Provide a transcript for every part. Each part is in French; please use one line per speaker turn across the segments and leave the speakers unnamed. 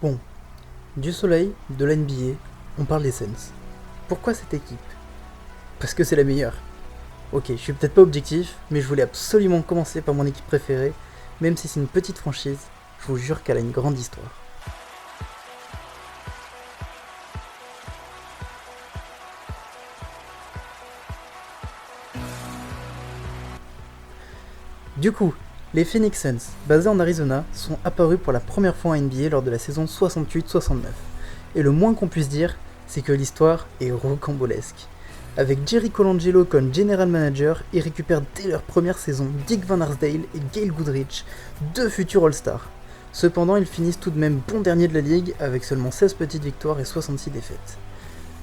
Bon, du soleil, de la NBA, on parle des Suns. Pourquoi cette équipe? Parce que c'est la meilleure. Ok, je suis peut-être pas objectif, mais je voulais absolument commencer par mon équipe préférée, même si c'est une petite franchise, je vous jure qu'elle a une grande histoire. Du coup, les Phoenix Suns, basés en Arizona, sont apparus pour la première fois en NBA lors de la saison 68-69. Et le moins qu'on puisse dire, c'est que l'histoire est rocambolesque. Avec Jerry Colangelo comme general manager, ils récupèrent dès leur première saison Dick Van Arsdale et Gail Goodrich, deux futurs All-Stars. Cependant, ils finissent tout de même bon dernier de la ligue avec seulement 16 petites victoires et 66 défaites.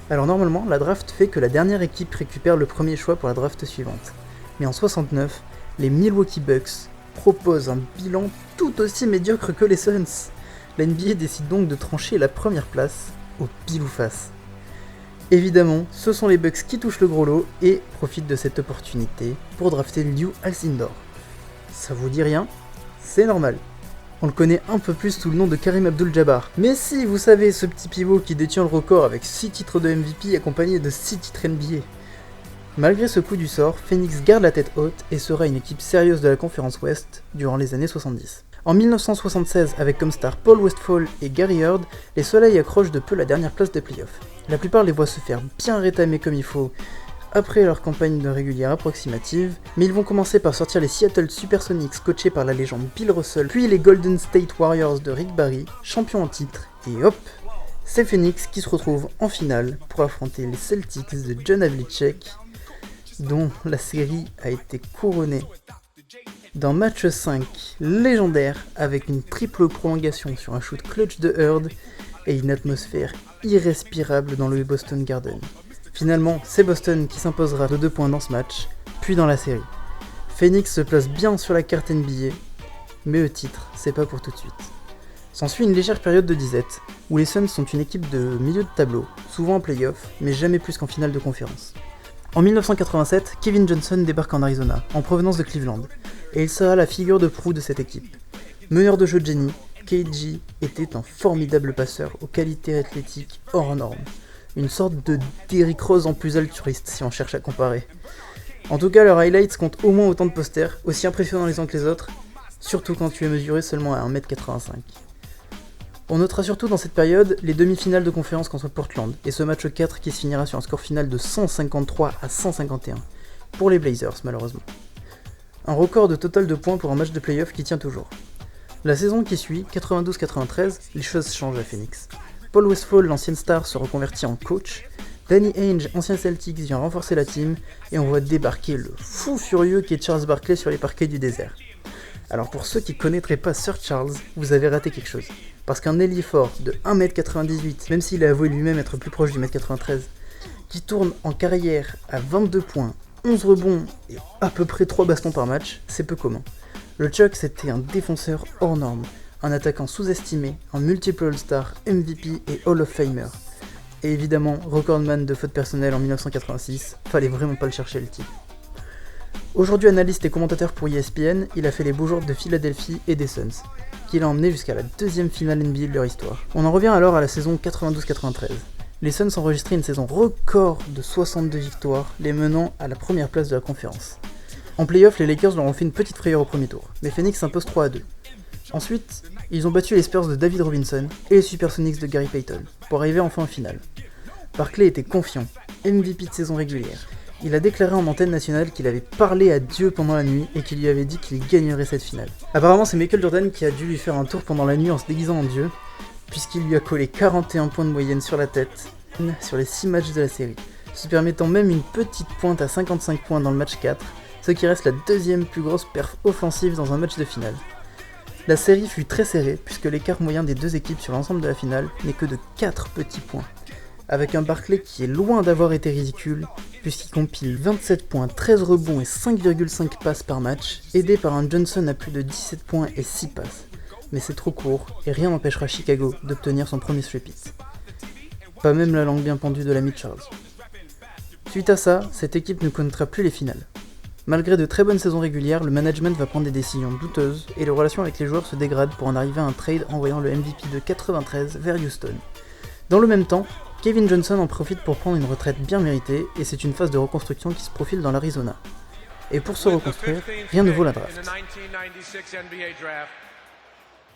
Alors normalement, la draft fait que la dernière équipe récupère le premier choix pour la draft suivante. Mais en 69, les Milwaukee Bucks proposent un bilan tout aussi médiocre que les Suns. La NBA décide donc de trancher la première place au pile ou face. Évidemment, ce sont les Bucks qui touchent le gros lot et profitent de cette opportunité pour drafter Lew Alcindor. Ça vous dit rien? C'est normal. On le connaît un peu plus sous le nom de Karim Abdul-Jabbar. Mais si, vous savez, ce petit pivot qui détient le record avec 6 titres de MVP accompagnés de 6 titres NBA. Malgré ce coup du sort, Phoenix garde la tête haute et sera une équipe sérieuse de la conférence Ouest durant les années 70. En 1976, avec comme star Paul Westphal et Gary Heard, les Soleils accrochent de peu la dernière place des playoffs. La plupart les voient se faire bien rétamer comme il faut après leur campagne de régulière approximative, mais ils vont commencer par sortir les Seattle Supersonics coachés par la légende Bill Russell, puis les Golden State Warriors de Rick Barry, champions en titre, et hop, c'est Phoenix qui se retrouve en finale pour affronter les Celtics de John Havlicek, dont la série a été couronnée d'un match 5 légendaire avec une triple prolongation sur un shoot clutch de Heard et une atmosphère irrespirable dans le Boston Garden. Finalement, c'est Boston qui s'imposera de 2 points dans ce match, puis dans la série. Phoenix se place bien sur la carte NBA, mais le titre, c'est pas pour tout de suite. S'ensuit une légère période de disette, où les Suns sont une équipe de milieu de tableau, souvent en play-off, mais jamais plus qu'en finale de conférence. En 1987, Kevin Johnson débarque en Arizona, en provenance de Cleveland, et il sera la figure de proue de cette équipe. Meneur de jeu de génie, KG était un formidable passeur aux qualités athlétiques hors normes. Une sorte de Derrick Rose en plus altruiste si on cherche à comparer. En tout cas, leurs highlights comptent au moins autant de posters, aussi impressionnants les uns que les autres, surtout quand tu es mesuré seulement à 1m85. On notera surtout dans cette période les demi-finales de conférence contre Portland, et ce match 4 qui se finira sur un score final de 153 à 151, pour les Blazers malheureusement. Un record de total de points pour un match de playoff qui tient toujours. La saison qui suit, 92-93, les choses changent à Phoenix. Paul Westphal, l'ancienne star, se reconvertit en coach, Danny Ainge, ancien Celtics, vient renforcer la team, et on voit débarquer le fou furieux qui est Charles Barkley sur les parquets du désert. Alors pour ceux qui connaîtraient pas Sir Charles, vous avez raté quelque chose. Parce qu'un ailier fort de 1m98, même s'il a avoué lui-même être plus proche du 1m93, qui tourne en carrière à 22 points, 11 rebonds et à peu près 3 bastons par match, c'est peu commun. Le Chuck c'était un défenseur hors norme, un attaquant sous-estimé, un multiple All-Star, MVP et Hall of Famer. Et évidemment, recordman de fautes personnelles en 1986, fallait vraiment pas le chercher le type. Aujourd'hui analyste et commentateur pour ESPN, il a fait les beaux jours de Philadelphie et des Suns, qui l'a emmené jusqu'à la deuxième finale NBA de leur histoire. On en revient alors à la saison 92-93. Les Suns enregistraient une saison record de 62 victoires, les menant à la première place de la conférence. En playoff, les Lakers leur ont fait une petite frayeur au premier tour, mais Phoenix s'impose 3-2. Ensuite, ils ont battu les Spurs de David Robinson et les Supersonics de Gary Payton, pour arriver enfin en finale. Barkley était confiant, MVP de saison régulière. Il a déclaré en antenne nationale qu'il avait parlé à Dieu pendant la nuit et qu'il lui avait dit qu'il gagnerait cette finale. Apparemment, c'est Michael Jordan qui a dû lui faire un tour pendant la nuit en se déguisant en Dieu, puisqu'il lui a collé 41 points de moyenne sur la tête sur les 6 matchs de la série, se permettant même une petite pointe à 55 points dans le match 4, ce qui reste la deuxième plus grosse perf offensive dans un match de finale. La série fut très serrée, puisque l'écart moyen des deux équipes sur l'ensemble de la finale n'est que de 4 petits points, avec un Barkley qui est loin d'avoir été ridicule, puisqu'il compile 27 points, 13 rebonds et 5,5 passes par match, aidé par un Johnson à plus de 17 points et 6 passes. Mais c'est trop court, et rien n'empêchera Chicago d'obtenir son premier three-peat. Pas même la langue bien pendue de l'ami Charles. Suite à ça, cette équipe ne connaîtra plus les finales. Malgré de très bonnes saisons régulières, le management va prendre des décisions douteuses et les relations avec les joueurs se dégradent pour en arriver à un trade envoyant le MVP de 93 vers Houston. Dans le même temps, Kevin Johnson en profite pour prendre une retraite bien méritée et c'est une phase de reconstruction qui se profile dans l'Arizona. Et pour se reconstruire, rien ne vaut la draft.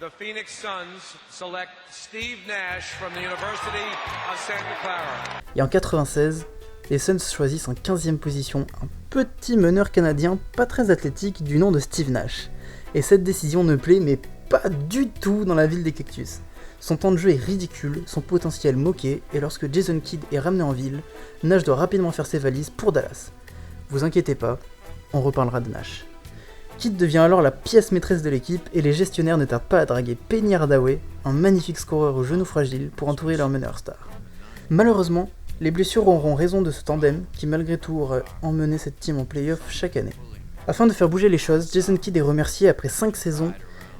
The Phoenix Suns select Steve Nash from the University of Santa Clara. Et en 96, les Suns choisissent en 15e position un petit meneur canadien pas très athlétique du nom de Steve Nash. Et cette décision ne plaît mais pas du tout dans la ville des Cactus. Son temps de jeu est ridicule, son potentiel moqué, et lorsque Jason Kidd est ramené en ville, Nash doit rapidement faire ses valises pour Dallas. Vous inquiétez pas, on reparlera de Nash. Kidd devient alors la pièce maîtresse de l'équipe et les gestionnaires ne tardent pas à draguer Penny Hardaway, un magnifique scoreur au genou fragile, pour entourer leur meneur star. Malheureusement, les blessures auront raison de ce tandem qui malgré tout aura emmené cette team en play-off chaque année. Afin de faire bouger les choses, Jason Kidd est remercié après 5 saisons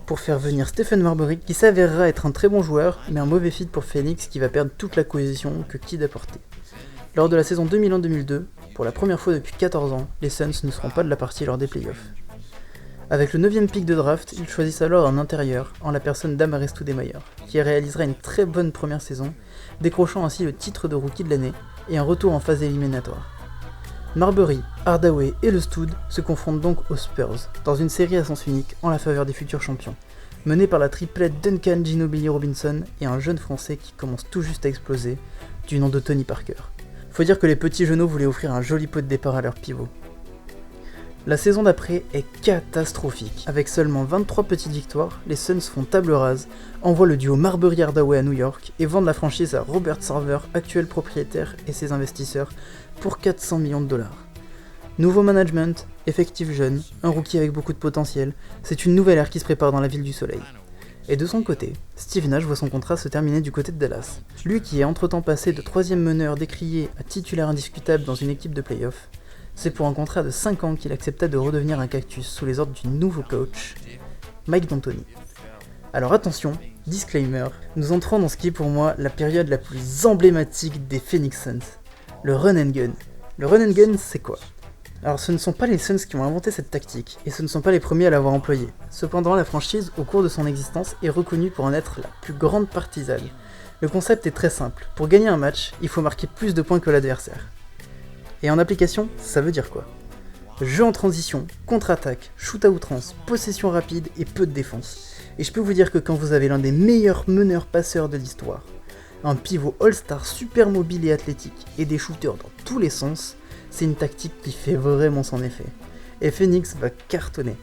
pour faire venir Stephen Marbury qui s'avérera être un très bon joueur mais un mauvais fit pour Phoenix qui va perdre toute la cohésion que Kidd apportait. Lors de la saison 2001-2002, pour la première fois depuis 14 ans, les Suns ne seront pas de la partie lors des playoffs. Avec le 9e pick de draft, ils choisissent alors un intérieur, en la personne d'Amar'e Stoudemire, qui réalisera une très bonne première saison, décrochant ainsi le titre de rookie de l'année et un retour en phase éliminatoire. Marbury, Hardaway et le Stoud se confrontent donc aux Spurs, dans une série à sens unique en la faveur des futurs champions, menée par la triplette Duncan Ginobili Robinson et un jeune français qui commence tout juste à exploser, du nom de Tony Parker. Faut dire que les petits genoux voulaient offrir un joli pot de départ à leur pivot. La saison d'après est catastrophique. Avec seulement 23 petites victoires, les Suns font table rase, envoient le duo Marbury-Hardaway à New York et vendent la franchise à Robert Sarver, actuel propriétaire, et ses investisseurs pour 400 millions de dollars. Nouveau management, effectif jeune, un rookie avec beaucoup de potentiel, c'est une nouvelle ère qui se prépare dans la ville du soleil. Et de son côté, Steve Nash voit son contrat se terminer du côté de Dallas. Lui qui est entre-temps passé de 3e meneur décrié à titulaire indiscutable dans une équipe de play-off, c'est pour un contrat de 5 ans qu'il accepta de redevenir un Cactus sous les ordres du nouveau coach, Mike D'Antoni. Alors attention, disclaimer, nous entrons dans ce qui est pour moi la période la plus emblématique des Phoenix Suns, le run and gun. Le run and gun, c'est quoi ? Alors ce ne sont pas les Suns qui ont inventé cette tactique, et ce ne sont pas les premiers à l'avoir employée. Cependant, la franchise, au cours de son existence, est reconnue pour en être la plus grande partisane. Le concept est très simple, pour gagner un match, il faut marquer plus de points que l'adversaire. Et en application, ça veut dire quoi ? Jeu en transition, contre-attaque, shoot à outrance, possession rapide et peu de défense. Et je peux vous dire que quand vous avez l'un des meilleurs meneurs-passeurs de l'histoire, un pivot all-star super mobile et athlétique, et des shooters dans tous les sens, c'est une tactique qui fait vraiment son effet. Et Phoenix va cartonner.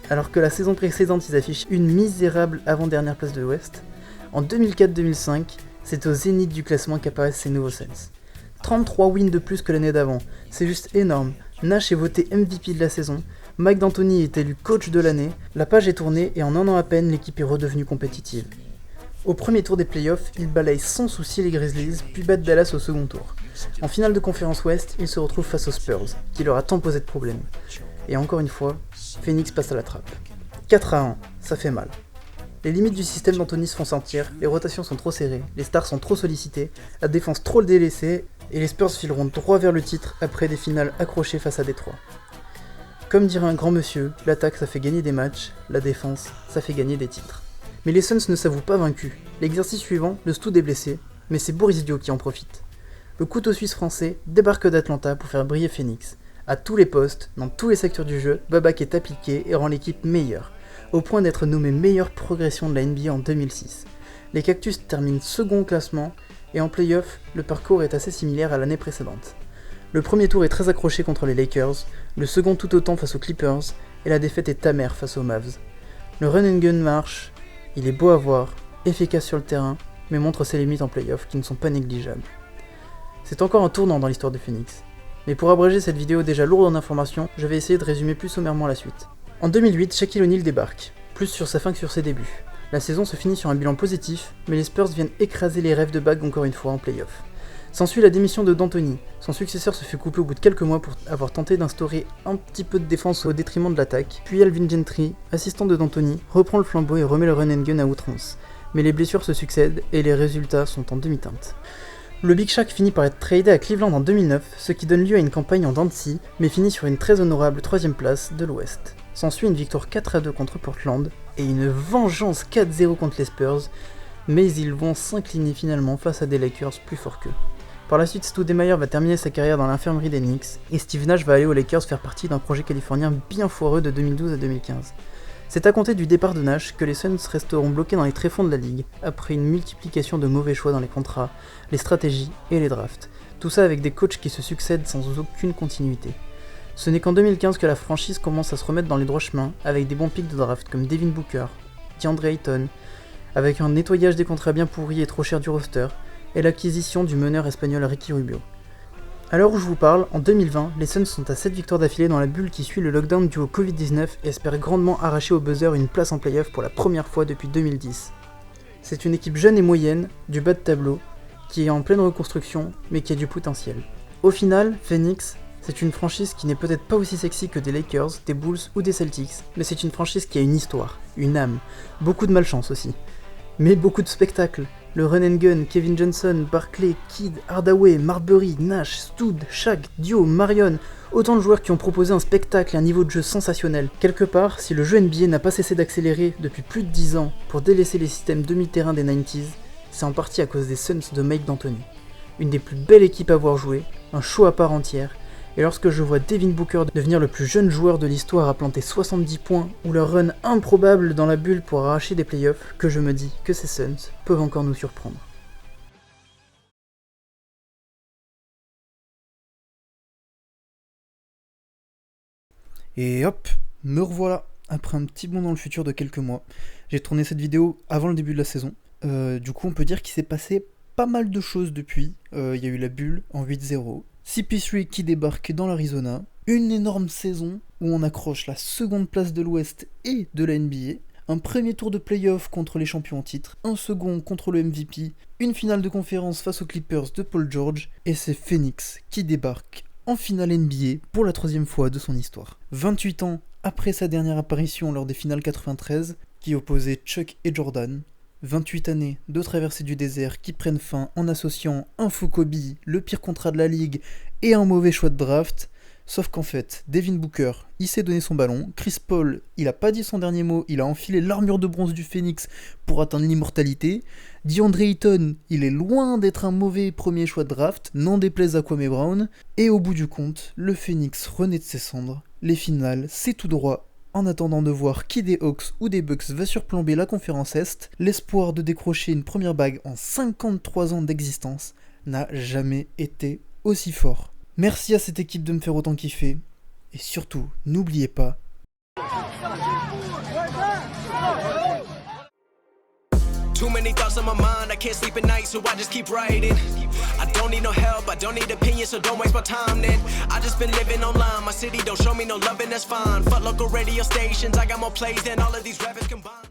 Alors que la saison précédente ils affichent une misérable avant-dernière place de l'Ouest, en 2004-2005, c'est au zénith du classement qu'apparaissent ces nouveaux Suns. 33 wins de plus que l'année d'avant, c'est juste énorme. Nash est voté MVP de la saison, Mike D'Antoni est élu coach de l'année, la page est tournée et en un an à peine, l'équipe est redevenue compétitive. Au premier tour des playoffs, ils balayent sans souci les Grizzlies, puis battent Dallas au second tour. En finale de conférence Ouest, ils se retrouvent face aux Spurs, qui leur a tant posé de problèmes. Et encore une fois, Phoenix passe à la trappe. 4-1, ça fait mal. Les limites du système d'Antoni se font sentir, les rotations sont trop serrées, les stars sont trop sollicitées, la défense trop délaissée, et les Spurs fileront droit vers le titre après des finales accrochées face à Détroit. Comme dirait un grand monsieur, l'attaque ça fait gagner des matchs, la défense ça fait gagner des titres. Mais les Suns ne s'avouent pas vaincus. L'exercice suivant, le Stoud est blessé, mais c'est Boris Dio qui en profite. Le couteau suisse français débarque d'Atlanta pour faire briller Phoenix. À tous les postes, dans tous les secteurs du jeu, Babak est appliqué et rend l'équipe meilleure, au point d'être nommé meilleure progression de la NBA en 2006. Les Cactus terminent second au classement, et en play-off, le parcours est assez similaire à l'année précédente. Le premier tour est très accroché contre les Lakers, le second tout autant face aux Clippers, et la défaite est amère face aux Mavs. Le run and gun marche, il est beau à voir, efficace sur le terrain, mais montre ses limites en play-off qui ne sont pas négligeables. C'est encore un tournant dans l'histoire de Phoenix. Mais pour abréger cette vidéo déjà lourde en informations, je vais essayer de résumer plus sommairement la suite. En 2008, Shaquille O'Neal débarque, plus sur sa fin que sur ses débuts. La saison se finit sur un bilan positif, mais les Spurs viennent écraser les rêves de bague encore une fois en play-off. S'ensuit la démission de D'Antoni. Son successeur se fait couper au bout de quelques mois pour avoir tenté d'instaurer un petit peu de défense au détriment de l'attaque. Puis Alvin Gentry, assistant de D'Antoni, reprend le flambeau et remet le run and gun à outrance. Mais les blessures se succèdent et les résultats sont en demi-teinte. Le Big Shaq finit par être tradé à Cleveland en 2009, ce qui donne lieu à une campagne en dents de scie, mais finit sur une très honorable 3ème place de l'Ouest. S'ensuit une victoire 4-2 contre Portland, et une vengeance 4-0 contre les Spurs, mais ils vont s'incliner finalement face à des Lakers plus forts qu'eux. Par la suite, Stu Demeyer va terminer sa carrière dans l'infirmerie des Knicks, et Steve Nash va aller aux Lakers faire partie d'un projet californien bien foireux de 2012 à 2015. C'est à compter du départ de Nash que les Suns resteront bloqués dans les tréfonds de la ligue, après une multiplication de mauvais choix dans les contrats, les stratégies et les drafts. Tout ça avec des coachs qui se succèdent sans aucune continuité. Ce n'est qu'en 2015 que la franchise commence à se remettre dans les droits chemins, avec des bons pics de draft comme Devin Booker, DeAndre Ayton, avec un nettoyage des contrats bien pourris et trop chers du roster, et l'acquisition du meneur espagnol Ricky Rubio. À l'heure où je vous parle, en 2020, les Suns sont à 7 victoires d'affilée dans la bulle qui suit le lockdown dû au Covid-19 et espèrent grandement arracher au buzzer une place en playoff pour la première fois depuis 2010. C'est une équipe jeune et moyenne, du bas de tableau, qui est en pleine reconstruction, mais qui a du potentiel. Au final, Phoenix, c'est une franchise qui n'est peut-être pas aussi sexy que des Lakers, des Bulls ou des Celtics, mais c'est une franchise qui a une histoire, une âme, beaucoup de malchance aussi. Mais beaucoup de spectacles. Le run and gun, Kevin Johnson, Barkley, Kidd, Hardaway, Marbury, Nash, Stud, Shaq, Dio, Marion, autant de joueurs qui ont proposé un spectacle et un niveau de jeu sensationnel. Quelque part, si le jeu NBA n'a pas cessé d'accélérer depuis plus de 10 ans pour délaisser les systèmes demi-terrain des 90s, c'est en partie à cause des Suns de Mike D'Antoni. Une des plus belles équipes à voir jouer, un show à part entière, et lorsque je vois Devin Booker devenir le plus jeune joueur de l'histoire à planter 70 points, ou leur run improbable dans la bulle pour arracher des playoffs, que je me dis que ces Suns peuvent encore nous surprendre. Et hop, me revoilà, après un petit bond dans le futur de quelques mois. J'ai tourné cette vidéo avant le début de la saison, du coup on peut dire qu'il s'est passé pas mal de choses depuis. Il y a eu la bulle en 8-0, CP3 qui débarque dans l'Arizona, une énorme saison où on accroche la seconde place de l'Ouest et de la NBA, un premier tour de playoff contre les champions en titre, un second contre le MVP, une finale de conférence face aux Clippers de Paul George, et c'est Phoenix qui débarque en finale NBA pour la 3ème fois de son histoire. 28 ans après sa dernière apparition lors des finales 93, qui opposait Chuck et Jordan, 28 années de traversée du désert qui prennent fin en associant un faux Kobe, le pire contrat de la ligue, et un mauvais choix de draft. Sauf qu'en fait, Devin Booker, il s'est donné son ballon, Chris Paul, il a pas dit son dernier mot, il a enfilé l'armure de bronze du Phoenix pour atteindre l'immortalité. DeAndre Ayton, il est loin d'être un mauvais premier choix de draft, n'en déplaise à Kwame Brown. Et au bout du compte, le Phoenix renaît de ses cendres. Les finales, c'est tout droit. En attendant de voir qui des Hawks ou des Bucks va surplomber la conférence Est, l'espoir de décrocher une première bague en 53 ans d'existence n'a jamais été aussi fort. Merci à cette équipe de me faire autant kiffer, et surtout, n'oubliez pas...
Too many thoughts on my mind, I can't sleep at night, so I just keep writing. I don't need no help, I don't need opinions, so don't waste my time then. I just been living online, my city don't show me no love and that's fine. Fuck local radio stations, I got more plays than all of these rappers combined.